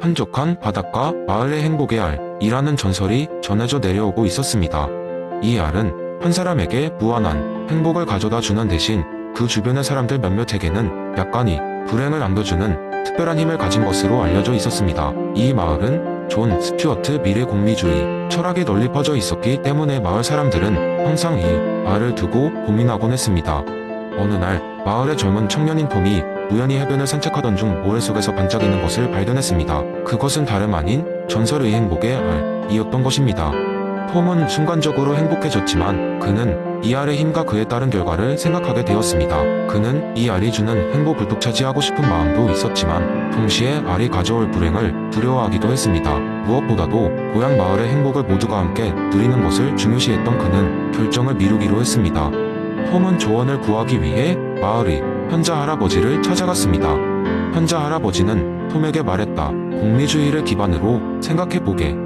한적한 바닷가 마을의 행복의 알이라는 전설이 전해져 내려오고 있었습니다. 이 알은 한 사람에게 무한한 행복을 가져다 주는 대신 그 주변의 사람들 몇몇에게는 약간이 불행을 안겨주는 특별한 힘을 가진 것으로 알려져 있었습니다. 이 마을은 존 스튜어트 미래 공리주의 철학이 널리 퍼져 있었기 때문에 마을 사람들은 항상 이 알을 두고 고민하곤 했습니다. 어느 날 마을의 젊은 청년인 톰이 우연히 해변을 산책하던 중 모래 속에서 반짝이는 것을 발견했습니다. 그것은 다름 아닌 전설의 행복의 알이었던 것입니다. 톰은 순간적으로 행복해졌지만 그는 이 알의 힘과 그에 따른 결과를 생각하게 되었습니다. 그는 이 알이 주는 행복을 독차지하고 싶은 마음도 있었지만 동시에 알이 가져올 불행을 두려워하기도 했습니다. 무엇보다도 고향 마을의 행복을 모두가 함께 누리는 것을 중요시했던 그는 결정을 미루기로 했습니다. 톰은 조언을 구하기 위해 마을의 현자 할아버지를 찾아갔습니다. 현자 할아버지는 톰에게 말했다. 공리주의를 기반으로 생각해보게.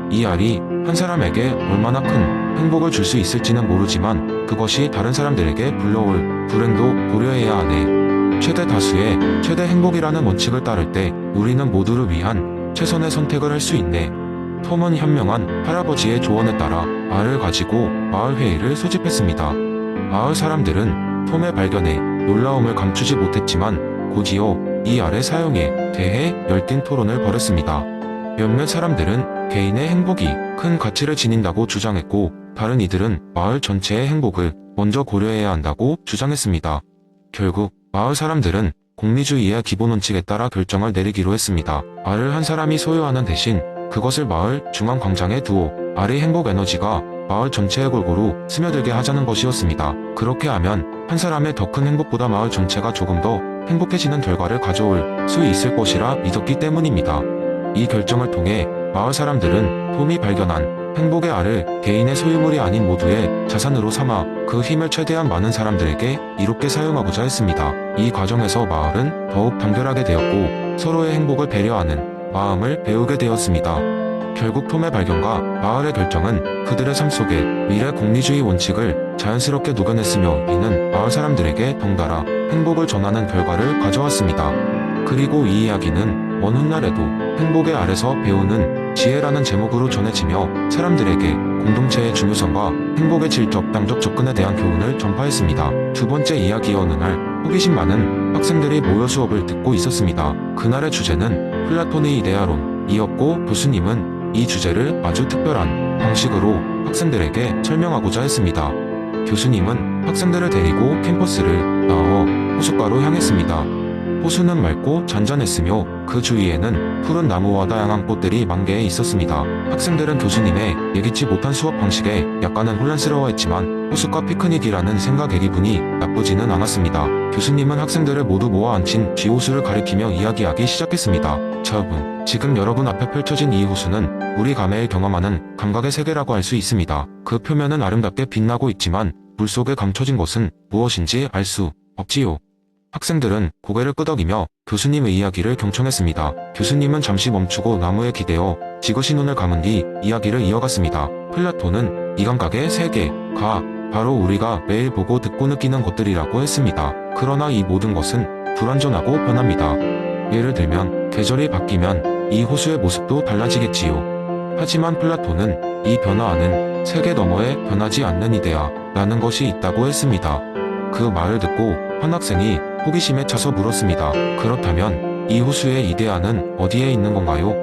이 알이 한 사람에게 얼마나 큰 행복을 줄 수 있을지는 모르지만 그것이 다른 사람들에게 불러올 불행도 고려해야 하네. 최대 다수의 최대 행복이라는 원칙을 따를 때 우리는 모두를 위한 최선의 선택을 할 수 있네. 톰은 현명한 할아버지의 조언에 따라 알을 가지고 마을 회의를 소집했습니다. 마을 사람들은 톰의 발견에 놀라움을 감추지 못했지만 곧이어 이 알의 사용에 대해 열띤 토론을 벌였습니다. 몇몇 사람들은 개인의 행복이 큰 가치를 지닌다고 주장했고 다른 이들은 마을 전체의 행복을 먼저 고려해야 한다고 주장했습니다. 결국 마을 사람들은 공리주의의 기본 원칙에 따라 결정을 내리기로 했습니다. 알을 한 사람이 소유하는 대신 그것을 마을 중앙 광장에 두어 알의 행복 에너지가 마을 전체에 골고루 스며들게 하자는 것이었습니다. 그렇게 하면 한 사람의 더 큰 행복보다 마을 전체가 조금 더 행복해지는 결과를 가져올 수 있을 것이라 믿었기 때문입니다. 이 결정을 통해 마을 사람들은 톰이 발견한 행복의 알을 개인의 소유물이 아닌 모두의 자산으로 삼아 그 힘을 최대한 많은 사람들에게 이롭게 사용하고자 했습니다. 이 과정에서 마을은 더욱 단결하게 되었고 서로의 행복을 배려하는 마음을 배우게 되었습니다. 결국 톰의 발견과 마을의 결정은 그들의 삶 속에 미래 공리주의 원칙을 자연스럽게 녹여냈으며 이는 마을 사람들에게 덩달아 행복을 전하는 결과를 가져왔습니다. 그리고 이 이야기는 먼 훗날에도 행복의 알에서 배우는 지혜라는 제목으로 전해지며 사람들에게 공동체의 중요성과 행복의 질적, 양적 접근에 대한 교훈을 전파했습니다. 두 번째 이야기. 어느 날 호기심 많은 학생들이 모여 수업을 듣고 있었습니다. 그날의 주제는 플라톤의 이데아론이었고 교수님은 이 주제를 아주 특별한 방식으로 학생들에게 설명하고자 했습니다. 교수님은 학생들을 데리고 캠퍼스를 나와 호숫가로 향했습니다. 호수는 맑고 잔잔했으며 그 주위에는 푸른 나무와 다양한 꽃들이 만개해 있었습니다. 학생들은 교수님의 예기치 못한 수업 방식에 약간은 혼란스러워했지만 호숫가 피크닉이라는 생각에 기분이 나쁘지는 않았습니다. 교수님은 학생들을 모두 모아 앉힌 뒤 호수를 가리키며 이야기하기 시작했습니다. 여러분, 지금 여러분 앞에 펼쳐진 이 호수는 우리 감회에 경험하는 감각의 세계라고 할 수 있습니다. 그 표면은 아름답게 빛나고 있지만 물속에 감춰진 것은 무엇인지 알 수 없지요. 학생들은 고개를 끄덕이며 교수님의 이야기를 경청했습니다. 교수님은 잠시 멈추고 나무에 기대어 지그시 눈을 감은 뒤 이야기를 이어갔습니다. 플라톤은 이 감각의 세계가 바로 우리가 매일 보고 듣고 느끼는 것들이라고 했습니다. 그러나 이 모든 것은 불완전하고 변합니다. 예를 들면 계절이 바뀌면 이 호수의 모습도 달라지겠지요. 하지만 플라톤은 이 변화하는 세계 너머에 변하지 않는 이데아라는 것이 있다고 했습니다. 그 말을 듣고 한 학생이 호기심에 차서 물었습니다. 그렇다면 이 호수의 이데아는 어디에 있는 건가요?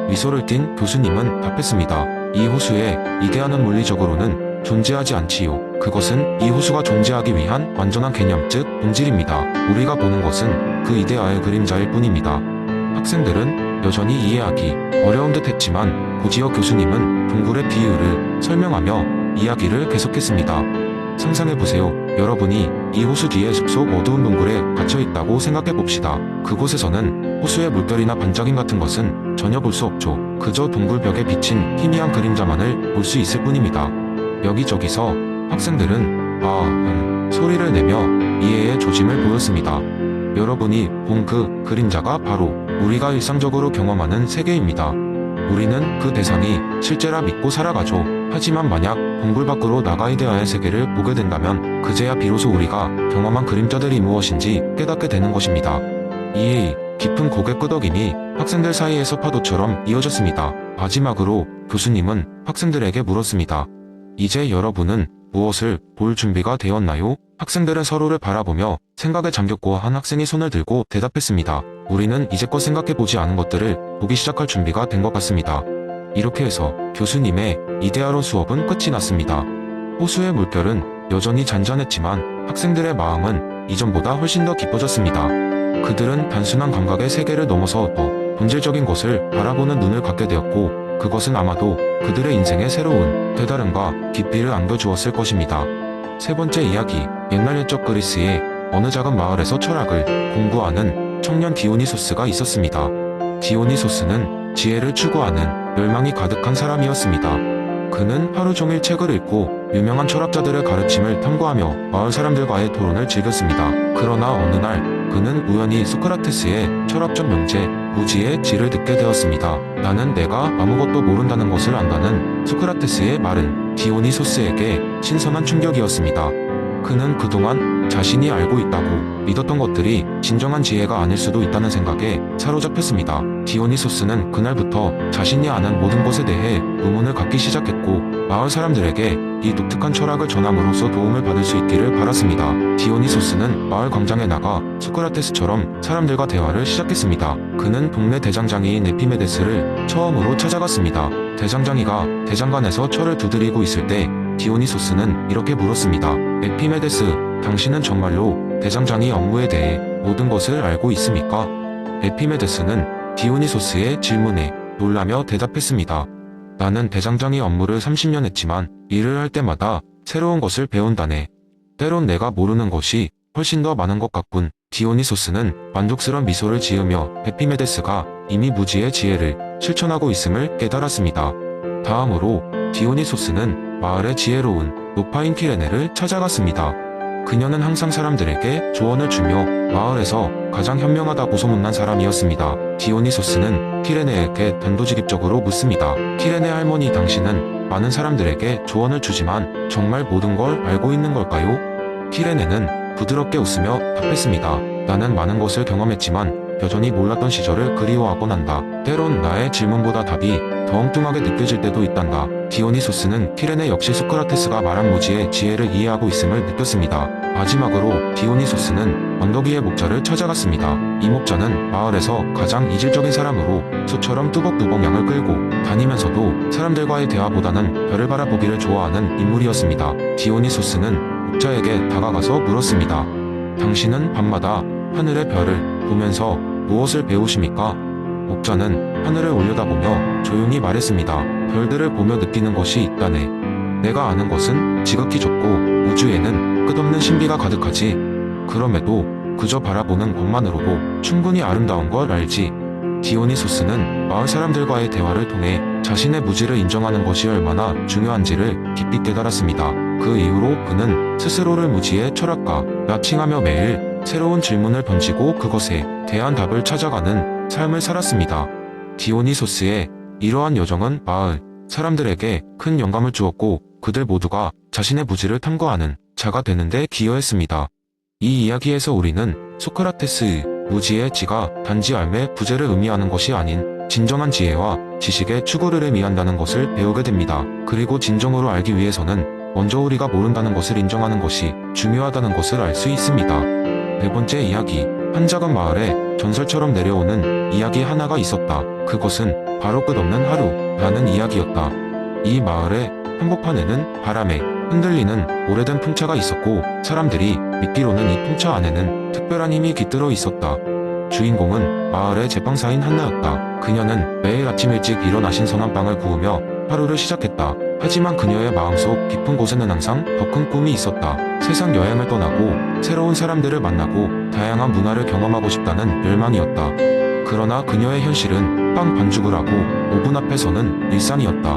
미소를 띤 교수님은 답했습니다. 이 호수의 이데아는 물리적으로는 존재하지 않지요. 그것은 이 호수가 존재하기 위한 완전한 개념, 즉 본질입니다. 우리가 보는 것은 그 이데아의 그림자일 뿐입니다. 학생들은 여전히 이해하기 어려운 듯 했지만 곧이어 교수님은 동굴의 비유를 설명하며 이야기를 계속했습니다. 상상해보세요. 여러분이 이 호수 뒤에 숲속 어두운 동굴에 갇혀있다고 생각해봅시다. 그곳에서는 호수의 물결이나 반짝임 같은 것은 전혀 볼 수 없죠. 그저 동굴 벽에 비친 희미한 그림자만을 볼 수 있을 뿐입니다. 여기저기서 학생들은 소리를 내며 이해의 조짐을 보였습니다. 여러분이 본 그 그림자가 바로 우리가 일상적으로 경험하는 세계입니다. 우리는 그 대상이 실제라 믿고 살아가죠. 하지만 만약 동굴 밖으로 나가 이데아의 세계를 보게 된다면 그제야 비로소 우리가 경험한 그림자들이 무엇인지 깨닫게 되는 것입니다. 이에 깊은 고개 끄덕임이 학생들 사이에서 파도처럼 이어졌습니다. 마지막으로 교수님은 학생들에게 물었습니다. 이제 여러분은 무엇을 볼 준비가 되었나요? 학생들은 서로를 바라보며 생각에 잠겼고 한 학생이 손을 들고 대답했습니다. 우리는 이제껏 생각해보지 않은 것들을 보기 시작할 준비가 된 것 같습니다. 이렇게 해서 교수님의 이데아론 수업은 끝이 났습니다. 호수의 물결은 여전히 잔잔했지만 학생들의 마음은 이전보다 훨씬 더 깊어졌습니다. 그들은 단순한 감각의 세계를 넘어서 더 본질적인 것을 바라보는 눈을 갖게 되었고, 그것은 아마도 그들의 인생에 새로운 깨달음과 깊이를 안겨주었을 것입니다. 세 번째 이야기, 옛날 옛적 그리스의 어느 작은 마을에서 철학을 공부하는 청년 디오니소스가 있었습니다. 디오니소스는 지혜를 추구하는 열망이 가득한 사람이었습니다. 그는 하루 종일 책을 읽고 유명한 철학자들의 가르침을 탐구하며 마을 사람들과의 토론을 즐겼습니다. 그러나 어느 날 그는 우연히 소크라테스의 철학적 명제 무지의 지를 듣게 되었습니다. 나는 내가 아무것도 모른다는 것을 안다는 소크라테스의 말은 디오니소스에게 신선한 충격이었습니다. 그는 그동안 자신이 알고 있다고 믿었던 것들이 진정한 지혜가 아닐 수도 있다는 생각에 사로잡혔습니다. 디오니소스는 그날부터 자신이 아는 모든 것에 대해 의문을 갖기 시작했고, 마을 사람들에게 이 독특한 철학을 전함으로써 도움을 받을 수 있기를 바랐습니다. 디오니소스는 마을 광장에 나가 소크라테스처럼 사람들과 대화를 시작했습니다. 그는 동네 대장장이인 에피메데스를 처음으로 찾아갔습니다. 대장장이가 대장간에서 철을 두드리고 있을 때 디오니소스는 이렇게 물었습니다. 에피메데스, 당신은 정말로 대장장이 업무에 대해 모든 것을 알고 있습니까? 에피메데스는 디오니소스의 질문에 놀라며 대답했습니다. 나는 대장장이 업무를 30년 했지만 일을 할 때마다 새로운 것을 배운다네. 때론 내가 모르는 것이 훨씬 더 많은 것 같군. 디오니소스는 만족스러운 미소를 지으며 에피메데스가 이미 무지의 지혜를 실천하고 있음을 깨달았습니다. 다음으로 디오니소스는 마을의 지혜로운 노파인 키레네를 찾아갔습니다. 그녀는 항상 사람들에게 조언을 주며 마을에서 가장 현명하다고 소문난 사람이었습니다. 디오니소스는 키레네에게 단도직입적으로 묻습니다. 키레네 할머니, 당신은 많은 사람들에게 조언을 주지만 정말 모든 걸 알고 있는 걸까요? 키레네는 부드럽게 웃으며 답했습니다. 나는 많은 것을 경험했지만 여전히 몰랐던 시절을 그리워하곤 한다. 때론 나의 질문보다 답이 더 엉뚱하게 느껴질 때도 있단다. 디오니소스는 키레네 역시 소크라테스가 말한 무지의 지혜를 이해하고 있음을 느꼈습니다. 마지막으로 디오니소스는 언덕 위의 목자를 찾아갔습니다. 이 목자는 마을에서 가장 이질적인 사람으로 소처럼 뚜벅뚜벅 양을 끌고 다니면서도 사람들과의 대화보다는 별을 바라보기를 좋아하는 인물이었습니다. 디오니소스는 목자에게 다가가서 물었습니다. 당신은 밤마다 하늘의 별을 보면서 무엇을 배우십니까? 목자는 하늘을 올려다보며 조용히 말했습니다. 별들을 보며 느끼는 것이 있다네. 내가 아는 것은 지극히 적고 우주에는 끝없는 신비가 가득하지. 그럼에도 그저 바라보는 것만으로도 충분히 아름다운 걸 알지. 디오니소스는 마을 사람들과의 대화를 통해 자신의 무지를 인정하는 것이 얼마나 중요한지를 깊이 깨달았습니다. 그 이후로 그는 스스로를 무지의 철학가라 칭하며 매일 새로운 질문을 던지고 그것에 대한 답을 찾아가는 삶을 살았습니다. 디오니소스의 이러한 여정은 마을 사람들에게 큰 영감을 주었고, 그들 모두가 자신의 무지를 탐구하는 자가 되는 데 기여했습니다. 이 이야기에서 우리는 소크라테스의 무지의 지가 단지 삶의 부재를 의미하는 것이 아닌 진정한 지혜와 지식의 추구를 의미한다는 것을 배우게 됩니다. 그리고 진정으로 알기 위해서는 먼저 우리가 모른다는 것을 인정하는 것이 중요하다는 것을 알 수 있습니다. 네 번째 이야기, 한 작은 마을에 전설처럼 내려오는 이야기 하나가 있었다. 그것은 바로 끝없는 하루라는 이야기였다. 이 마을의 한복판에는 바람에 흔들리는 오래된 풍차가 있었고, 사람들이 믿기로는 이 풍차 안에는 특별한 힘이 깃들어 있었다. 주인공은 마을의 제빵사인 한나였다. 그녀는 매일 아침 일찍 일어나 신선한 빵을 구우며 하루를 시작했다. 하지만 그녀의 마음속 깊은 곳에는 항상 더 큰 꿈이 있었다. 세상 여행을 떠나고 새로운 사람들을 만나고 다양한 문화를 경험하고 싶다는 열망이었다. 그러나 그녀의 현실은 빵 반죽을 하고 오븐 앞에 서는 일상이었다.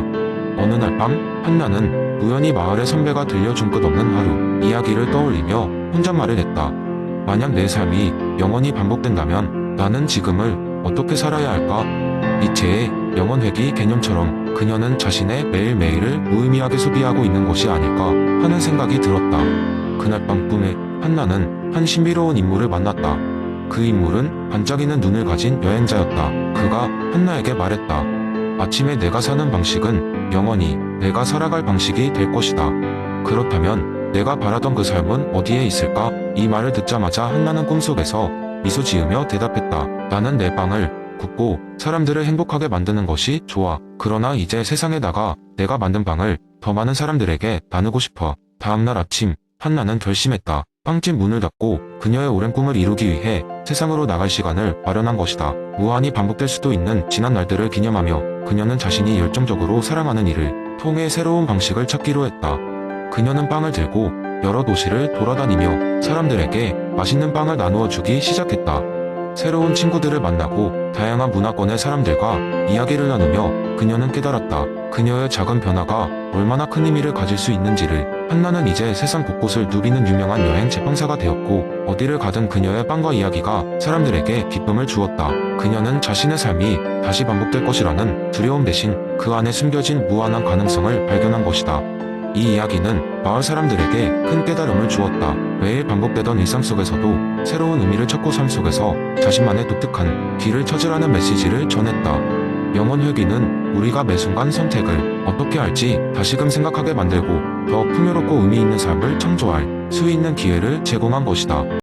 어느 날 밤, 한나는 우연히 마을의 선배가 들려준 끝없는 하루 이야기를 떠올리며 혼잣말을 했다. 만약 내 삶이 영원히 반복된다면 나는 지금을 어떻게 살아야 할까? 니체의 영원회귀 개념처럼 그녀는 자신의 매일매일을 무의미하게 소비하고 있는 것이 아닐까 하는 생각이 들었다. 그날 밤 꿈에 한나는 한 신비로운 인물을 만났다. 그 인물은 반짝이는 눈을 가진 여행자였다. 그가 한나에게 말했다. 아침에 내가 사는 방식은 영원히 내가 살아갈 방식이 될 것이다. 그렇다면 내가 바라던 그 삶은 어디에 있을까? 이 말을 듣자마자 한나는 꿈속에서 미소 지으며 대답했다. 나는 내 빵을 굽고 사람들을 행복하게 만드는 것이 좋아. 그러나 이제 세상에 나가 내가 만든 빵을 더 많은 사람들에게 나누고 싶어. 다음날 아침, 한나는 결심했다. 빵집 문을 닫고 그녀의 오랜 꿈을 이루기 위해 세상으로 나갈 시간을 마련한 것이다. 무한히 반복될 수도 있는 지난 날들을 기념하며 그녀는 자신이 열정적으로 사랑하는 일을 통해 새로운 방식을 찾기로 했다. 그녀는 빵을 들고 여러 도시를 돌아다니며 사람들에게 맛있는 빵을 나누어 주기 시작했다. 새로운 친구들을 만나고 다양한 문화권의 사람들과 이야기를 나누며 그녀는 깨달았다. 그녀의 작은 변화가 얼마나 큰 의미를 가질 수 있는지를. 한나는 이제 세상 곳곳을 누비는 유명한 여행 제빵사가 되었고 어디를 가든 그녀의 빵과 이야기가 사람들에게 기쁨을 주었다. 그녀는 자신의 삶이 다시 반복될 것이라는 두려움 대신 그 안에 숨겨진 무한한 가능성을 발견한 것이다. 이 이야기는 마을 사람들에게 큰 깨달음을 주었다. 매일 반복되던 일상 속에서도 새로운 의미를 찾고 삶 속에서 자신만의 독특한 길을 찾으라는 메시지를 전했다. 영혼 회귀는 우리가 매 순간 선택을 어떻게 할지 다시금 생각하게 만들고 더 풍요롭고 의미 있는 삶을 창조할 수 있는 기회를 제공한 것이다.